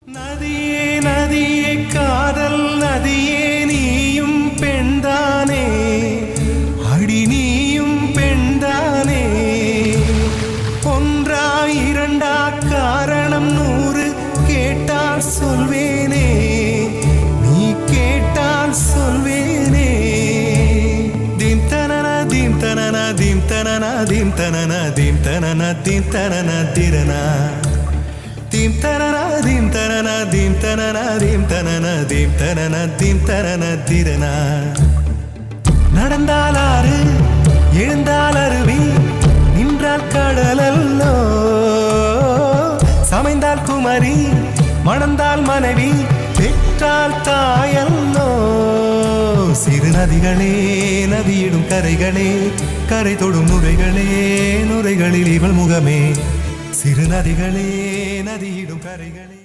நதியே நதியே காதல் நதியே நீயும் பெண்தானே அடி நீயும் பெண்தானே ஒன்றா இரண்டா காரணம் 100 கேட்டால் சொல்வேனே நீ கேட்டால் சொல்வேனே தீம் தனன தீம் தனன தீம் தனன தீம் தனன தீம் தனன தீம் தனன திரனா தீம் தனன தீம் தனன தீம் தனன தீம் தனன தீம் தனன தீம் தனன திரனா நடந்தால் ஆறு எழுந்தால் அருவி நின்றால் கடலல்லோ சமைந்தால் குமரி மணந்தால் மனைவி பெற்றால் தாயல்லோ சிறு நதிகளே நதியிடும் கரைகளே கரை தொடும் நுரைகளே நுரைகளில் இவள் முகமே சிறு நதிகளே நதியிடும் கரைகளே